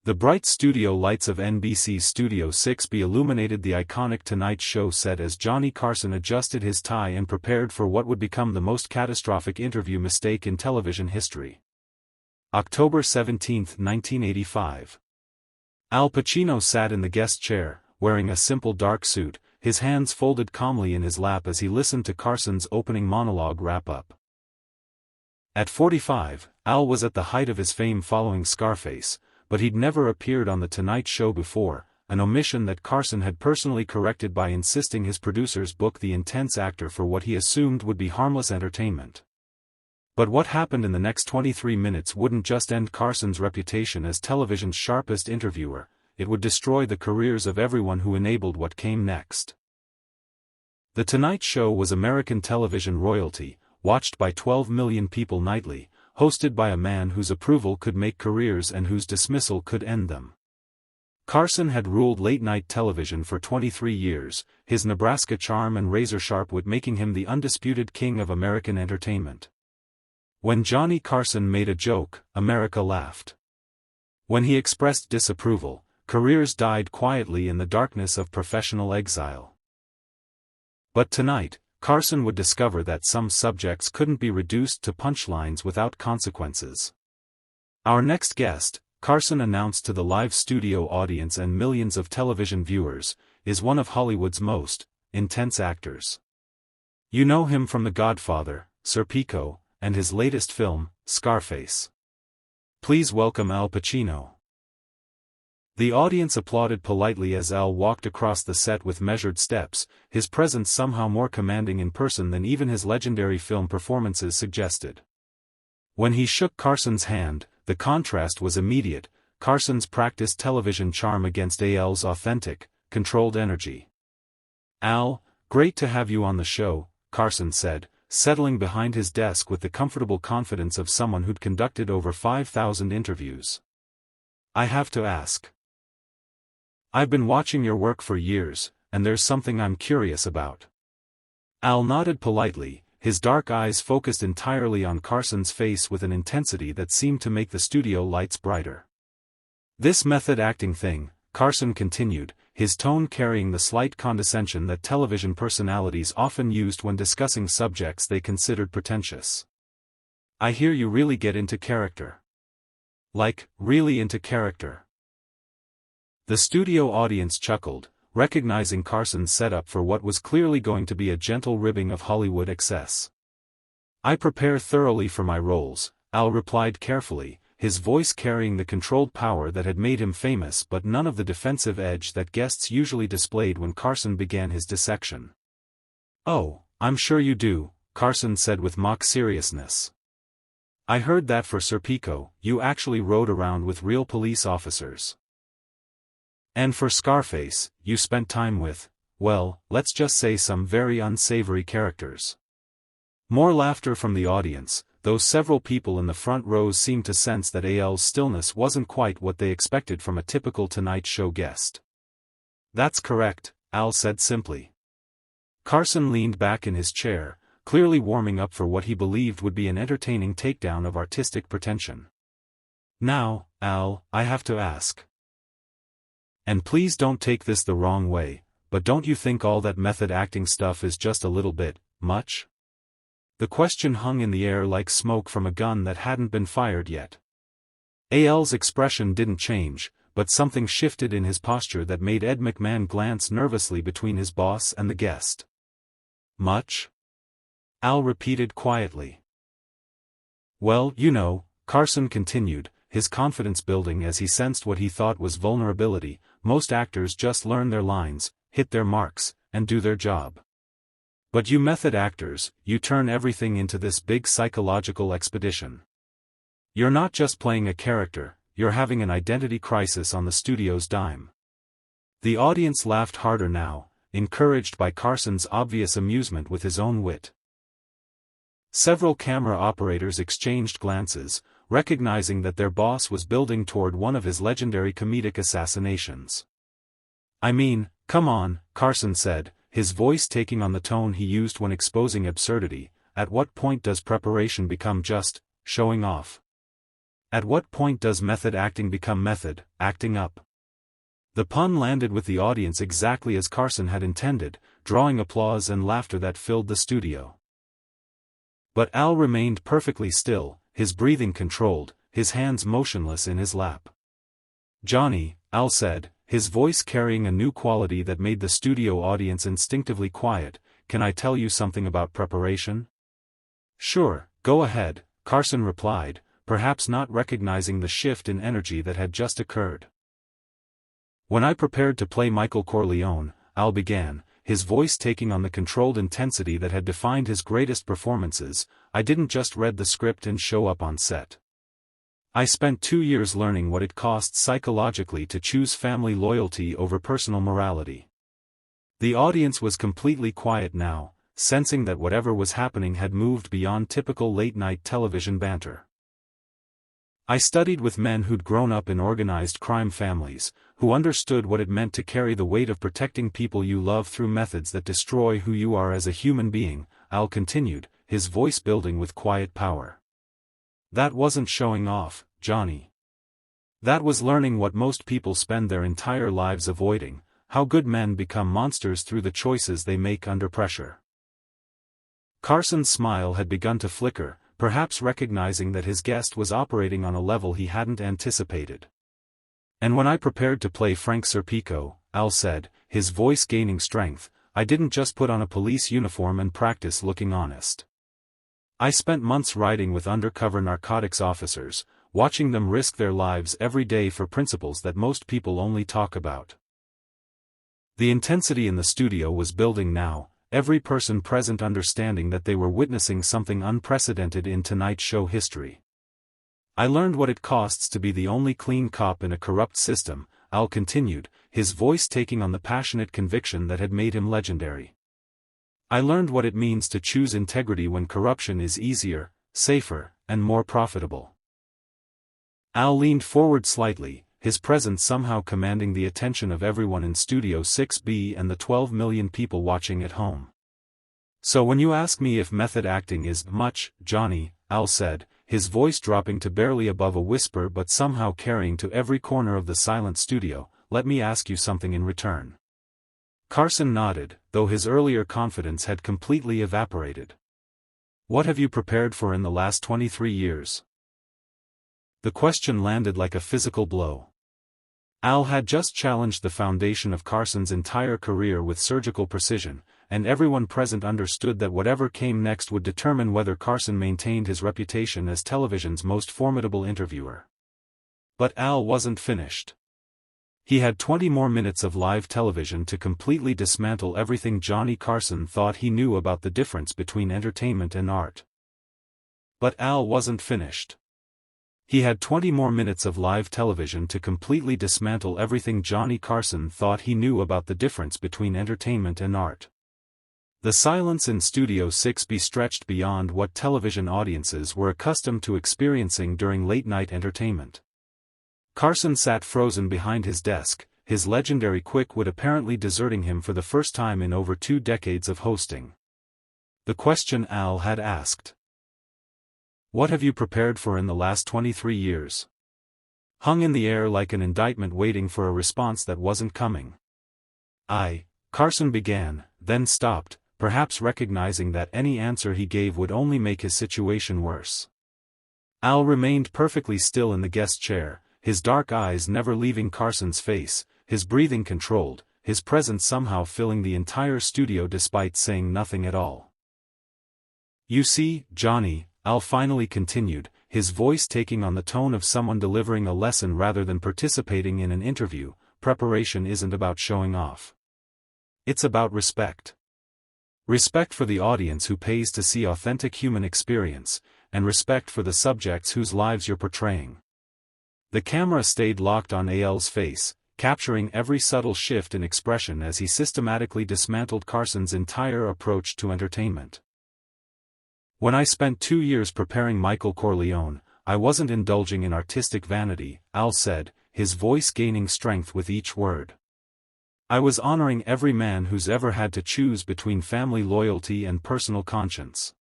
The bright studio lights of NBC's Studio 6B illuminated the iconic Tonight Show set as Johnny Carson adjusted his tie and prepared for what would become the most catastrophic interview mistake in television history. October 17, 1985. Al Pacino sat in the guest chair, wearing a simple dark suit, his hands folded calmly in his lap as he listened to Carson's opening monologue wrap up. At 45, Al was at the height of his fame following Scarface, but he'd never appeared on The Tonight Show before, an omission that Carson had personally corrected by insisting his producers book the intense actor for what he assumed would be harmless entertainment. But what happened in the next 23 minutes wouldn't just end Carson's reputation as television's sharpest interviewer, it would destroy the careers of everyone who enabled what came next. The Tonight Show was American television royalty, watched by 12 million people nightly, hosted by a man whose approval could make careers and whose dismissal could end them. Carson had ruled late-night television for 23 years, his Nebraska charm and razor-sharp wit making him the undisputed king of American entertainment. When Johnny Carson made a joke, America laughed. When he expressed disapproval, careers died quietly in the darkness of professional exile. But tonight, Carson would discover that some subjects couldn't be reduced to punchlines without consequences. Our next guest, Carson announced to the live studio audience and millions of television viewers, is one of Hollywood's most intense actors. You know him from The Godfather, Serpico, and his latest film, Scarface. Please welcome Al Pacino. The audience applauded politely as Al walked across the set with measured steps, his presence somehow more commanding in person than even his legendary film performances suggested. When he shook Carson's hand, the contrast was immediate, Carson's practiced television charm against Al's authentic, controlled energy. "Al, great to have you on the show," Carson said, settling behind his desk with the comfortable confidence of someone who'd conducted over 5,000 interviews. "I have to ask. I've been watching your work for years, and there's something I'm curious about." Al nodded politely, his dark eyes focused entirely on Carson's face with an intensity that seemed to make the studio lights brighter. "This method acting thing," Carson continued, his tone carrying the slight condescension that television personalities often used when discussing subjects they considered pretentious. "I hear you really get into character." "Like, really into character?" The studio audience chuckled, recognizing Carson's setup for what was clearly going to be a gentle ribbing of Hollywood excess. "I prepare thoroughly for my roles," Al replied carefully, his voice carrying the controlled power that had made him famous but none of the defensive edge that guests usually displayed when Carson began his dissection. "Oh, I'm sure you do," Carson said with mock seriousness. "I heard that for Serpico, you actually rode around with real police officers. And for Scarface, you spent time with, well, let's just say some very unsavory characters." More laughter from the audience, though several people in the front rows seemed to sense that Al's stillness wasn't quite what they expected from a typical Tonight Show guest. "That's correct," Al said simply. Carson leaned back in his chair, clearly warming up for what he believed would be an entertaining takedown of artistic pretension. "Now, Al, I have to ask. And please don't take this the wrong way, but don't you think all that method acting stuff is just a little bit much?" The question hung in the air like smoke from a gun that hadn't been fired yet. Al's expression didn't change, but something shifted in his posture that made Ed McMahon glance nervously between his boss and the guest. "Much?" Al repeated quietly. "Well, you know," Carson continued, his confidence building as he sensed what he thought was vulnerability, "most actors just learn their lines, hit their marks, and do their job. But you method actors, you turn everything into this big psychological expedition. You're not just playing a character, you're having an identity crisis on the studio's dime." The audience laughed harder now, encouraged by Carson's obvious amusement with his own wit. Several camera operators exchanged glances, recognizing that their boss was building toward one of his legendary comedic assassinations. "I mean, come on," Carson said, his voice taking on the tone he used when exposing absurdity, "at what point does preparation become just showing off? At what point does method acting become method acting up? The pun landed with the audience exactly as Carson had intended, drawing applause and laughter that filled the studio. But Al remained perfectly still, his breathing controlled, his hands motionless in his lap. "Johnny," Al said, his voice carrying a new quality that made the studio audience instinctively quiet, "can I tell you something about preparation?" "Sure, go ahead," Carson replied, perhaps not recognizing the shift in energy that had just occurred. "When I prepared to play Michael Corleone," Al began, his voice taking on the controlled intensity that had defined his greatest performances, "I didn't just read the script and show up on set. I spent 2 years learning what it costs psychologically to choose family loyalty over personal morality." The audience was completely quiet now, sensing that whatever was happening had moved beyond typical late-night television banter. "I studied with men who'd grown up in organized crime families, who understood what it meant to carry the weight of protecting people you love through methods that destroy who you are as a human being," Al continued, his voice building with quiet power. "That wasn't showing off, Johnny. That was learning what most people spend their entire lives avoiding, how good men become monsters through the choices they make under pressure." Carson's smile had begun to flicker, perhaps recognizing that his guest was operating on a level he hadn't anticipated. "And when I prepared to play Frank Serpico," Al said, his voice gaining strength, "I didn't just put on a police uniform and practice looking honest. I spent months riding with undercover narcotics officers, watching them risk their lives every day for principles that most people only talk about." The intensity in the studio was building now, every person present understanding that they were witnessing something unprecedented in Tonight Show history. "I learned what it costs to be the only clean cop in a corrupt system," Al continued, his voice taking on the passionate conviction that had made him legendary. "I learned what it means to choose integrity when corruption is easier, safer, and more profitable." Al leaned forward slightly, his presence somehow commanding the attention of everyone in Studio 6B and the 12 million people watching at home. "So when you ask me if method acting is much, Johnny," Al said, his voice dropping to barely above a whisper but somehow carrying to every corner of the silent studio, "let me ask you something in return." Carson nodded, though his earlier confidence had completely evaporated. "What have you prepared for in the last 23 years? The question landed like a physical blow. Al had just challenged the foundation of Carson's entire career with surgical precision, and everyone present understood that whatever came next would determine whether Carson maintained his reputation as television's most formidable interviewer. But Al wasn't finished. He had 20 more minutes of live television to completely dismantle everything Johnny Carson thought he knew about the difference between entertainment and art. But Al wasn't finished. He had 20 more minutes of live television to completely dismantle everything Johnny Carson thought he knew about the difference between entertainment and art. The silence in Studio 6B stretched beyond what television audiences were accustomed to experiencing during late-night entertainment. Carson sat frozen behind his desk, his legendary quick wit apparently deserting him for the first time in over 2 decades of hosting. The question Al had asked, "What have you prepared for in the last 23 years?" hung in the air like an indictment waiting for a response that wasn't coming. Carson began, then stopped, perhaps recognizing that any answer he gave would only make his situation worse. Al remained perfectly still in the guest chair, his dark eyes never leaving Carson's face, his breathing controlled, his presence somehow filling the entire studio despite saying nothing at all. "You see, Johnny," Al finally continued, his voice taking on the tone of someone delivering a lesson rather than participating in an interview, "preparation isn't about showing off. It's about respect. Respect for the audience who pays to see authentic human experience, and respect for the subjects whose lives you're portraying." The camera stayed locked on Al's face, capturing every subtle shift in expression as he systematically dismantled Carson's entire approach to entertainment. "When I spent 2 years preparing Michael Corleone, I wasn't indulging in artistic vanity," Al said, his voice gaining strength with each word. "I was honoring every man who's ever had to choose between family loyalty and personal conscience.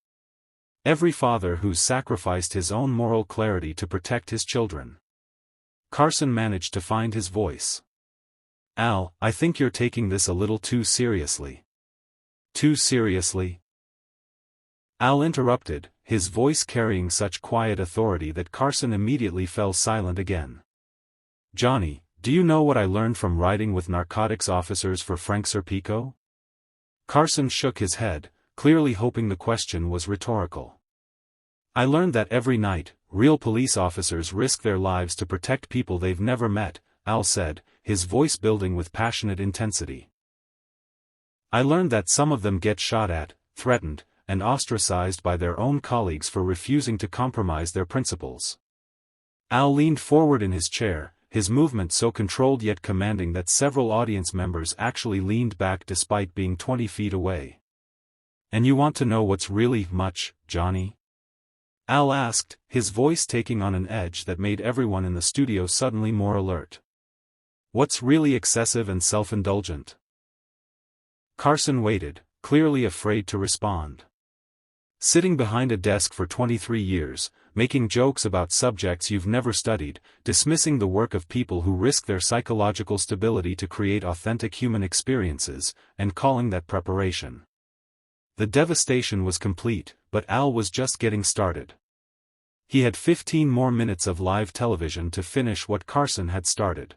Every father who's sacrificed his own moral clarity to protect his children. Carson managed to find his voice. Al, I think you're taking this a little too seriously. Too seriously? Al interrupted, his voice carrying such quiet authority that Carson immediately fell silent again. Johnny, do you know what I learned from riding with narcotics officers for Frank Serpico? Carson shook his head, clearly hoping the question was rhetorical. I learned that every night, real police officers risk their lives to protect people they've never met, Al said, his voice building with passionate intensity. I learned that some of them get shot at, threatened, and ostracized by their own colleagues for refusing to compromise their principles. Al leaned forward in his chair, his movement so controlled yet commanding that several audience members actually leaned back despite being 20 feet away. And you want to know what's really much, Johnny? Al asked, his voice taking on an edge that made everyone in the studio suddenly more alert. What's really excessive and self-indulgent? Carson waited, clearly afraid to respond. Sitting behind a desk for 23 years, making jokes about subjects you've never studied, dismissing the work of people who risk their psychological stability to create authentic human experiences, and calling that preparation. The devastation was complete, but Al was just getting started. He had 15 more minutes of live television to finish what Carson had started.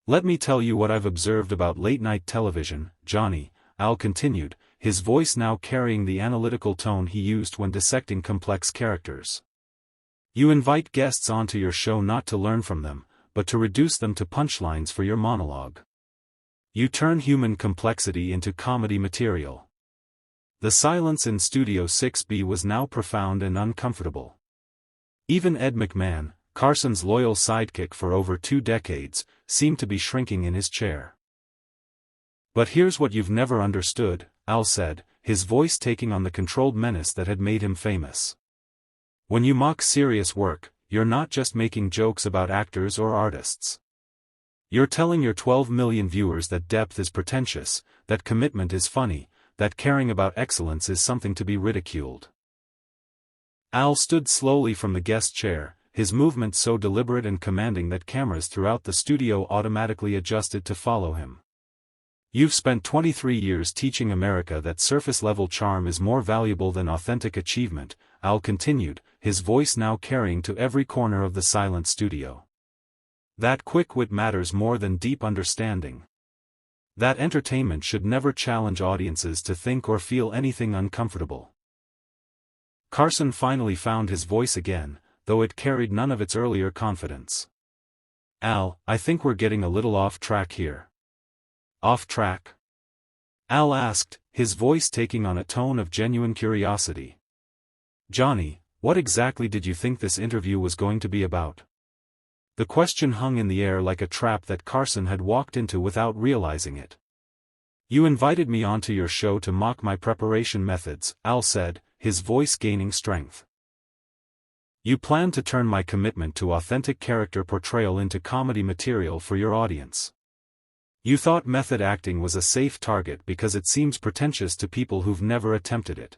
Let me tell you what I've observed about late-night television, Johnny, Al continued, his voice now carrying the analytical tone he used when dissecting complex characters. You invite guests onto your show not to learn from them, but to reduce them to punchlines for your monologue. You turn human complexity into comedy material. The silence in Studio 6B was now profound and uncomfortable. Even Ed McMahon, Carson's loyal sidekick for over 2 decades, seemed to be shrinking in his chair. But here's what you've never understood, Al said, his voice taking on the controlled menace that had made him famous. When you mock serious work, you're not just making jokes about actors or artists. You're telling your 12 million viewers that depth is pretentious, that commitment is funny, that caring about excellence is something to be ridiculed. Al stood slowly from the guest chair, his movement so deliberate and commanding that cameras throughout the studio automatically adjusted to follow him. You've spent 23 years teaching America that surface-level charm is more valuable than authentic achievement, Al continued, his voice now carrying to every corner of the silent studio. That quick wit matters more than deep understanding. That entertainment should never challenge audiences to think or feel anything uncomfortable. Carson finally found his voice again, though it carried none of its earlier confidence. Al, I think we're getting a little off track here. Off track? Al asked, his voice taking on a tone of genuine curiosity. Johnny, what exactly did you think this interview was going to be about? The question hung in the air like a trap that Carson had walked into without realizing it. You invited me onto your show to mock my preparation methods, Al said, his voice gaining strength. You planned to turn my commitment to authentic character portrayal into comedy material for your audience. You thought method acting was a safe target because it seems pretentious to people who've never attempted it.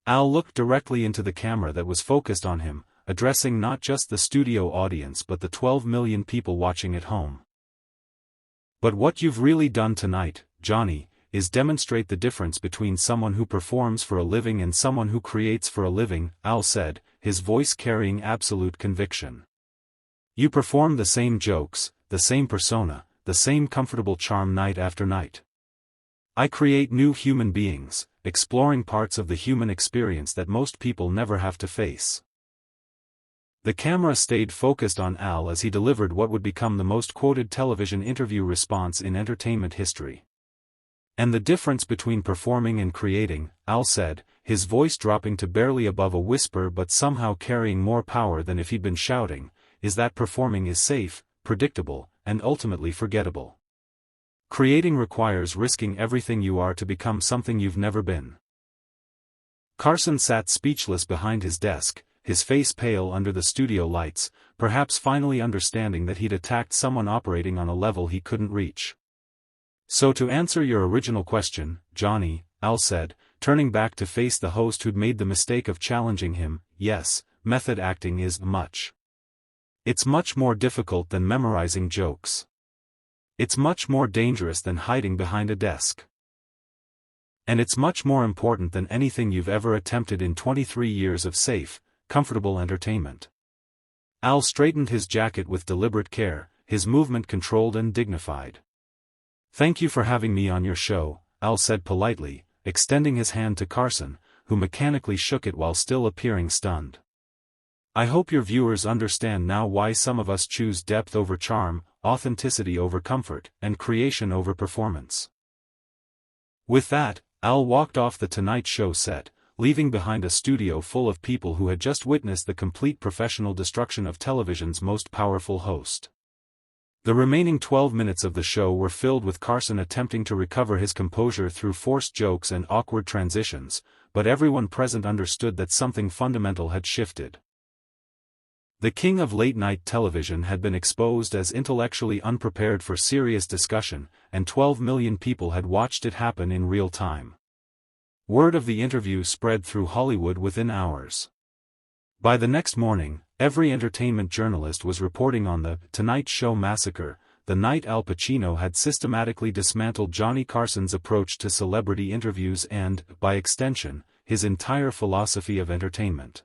Al looked directly into the camera that was focused on him, addressing not just the studio audience but the 12 million people watching at home. But what you've really done tonight, Johnny, is demonstrate the difference between someone who performs for a living and someone who creates for a living, Al said, his voice carrying absolute conviction. You perform the same jokes, the same persona, the same comfortable charm night after night. I create new human beings, exploring parts of the human experience that most people never have to face. The camera stayed focused on Al as he delivered what would become the most quoted television interview response in entertainment history. And the difference between performing and creating, Al said, his voice dropping to barely above a whisper but somehow carrying more power than if he'd been shouting, is that performing is safe, predictable, and ultimately forgettable. Creating requires risking everything you are to become something you've never been. Carson sat speechless behind his desk, his face pale under the studio lights, perhaps finally understanding that he'd attacked someone operating on a level he couldn't reach. So to answer your original question, Johnny, Al said, turning back to face the host who'd made the mistake of challenging him. Yes, method acting is It's much more difficult than memorizing jokes. It's much more dangerous than hiding behind a desk. And it's much more important than anything you've ever attempted in 23 years of safe, comfortable entertainment. Al straightened his jacket with deliberate care, his movement controlled and dignified. "Thank you for having me on your show," Al said politely, extending his hand to Carson, who mechanically shook it while still appearing stunned. "I hope your viewers understand now why some of us choose depth over charm, authenticity over comfort, and creation over performance." With that, Al walked off the Tonight Show set, leaving behind a studio full of people who had just witnessed the complete professional destruction of television's most powerful host. The remaining 12 minutes of the show were filled with Carson attempting to recover his composure through forced jokes and awkward transitions, but everyone present understood that something fundamental had shifted. The king of late-night television had been exposed as intellectually unprepared for serious discussion, and 12 million people had watched it happen in real time. Word of the interview spread through Hollywood within hours. By the next morning, every entertainment journalist was reporting on the Tonight Show massacre, the night Al Pacino had systematically dismantled Johnny Carson's approach to celebrity interviews and, by extension, his entire philosophy of entertainment.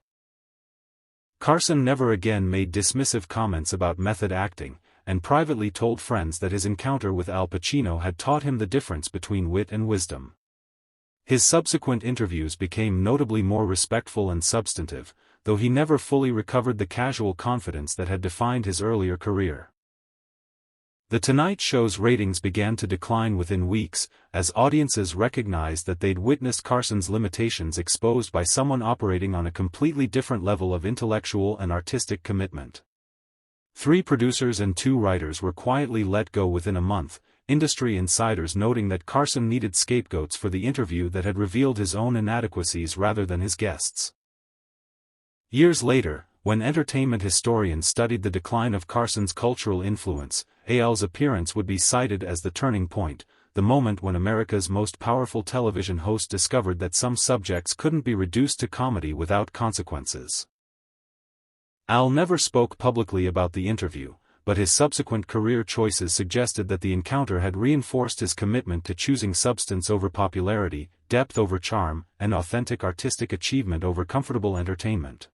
Carson never again made dismissive comments about method acting, and privately told friends that his encounter with Al Pacino had taught him the difference between wit and wisdom. His subsequent interviews became notably more respectful and substantive, though he never fully recovered the casual confidence that had defined his earlier career. The Tonight Show's ratings began to decline within weeks, as audiences recognized that they'd witnessed Carson's limitations exposed by someone operating on a completely different level of intellectual and artistic commitment. 3 producers and 2 writers were quietly let go within a month, industry insiders noting that Carson needed scapegoats for the interview that had revealed his own inadequacies rather than his guests'. Years later, when entertainment historians studied the decline of Carson's cultural influence, Al's appearance would be cited as the turning point, the moment when America's most powerful television host discovered that some subjects couldn't be reduced to comedy without consequences. Al never spoke publicly about the interview, but his subsequent career choices suggested that the encounter had reinforced his commitment to choosing substance over popularity, depth over charm, and authentic artistic achievement over comfortable entertainment.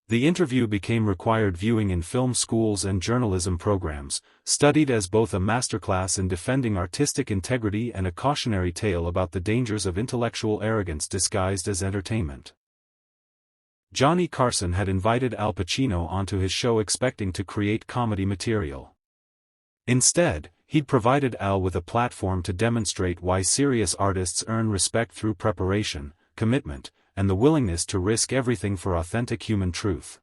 The interview became required viewing in film schools and journalism programs, studied as both a masterclass in defending artistic integrity and a cautionary tale about the dangers of intellectual arrogance disguised as entertainment. Johnny Carson had invited Al Pacino onto his show expecting to create comedy material. Instead, he'd provided Al with a platform to demonstrate why serious artists earn respect through preparation, commitment, and the willingness to risk everything for authentic human truth.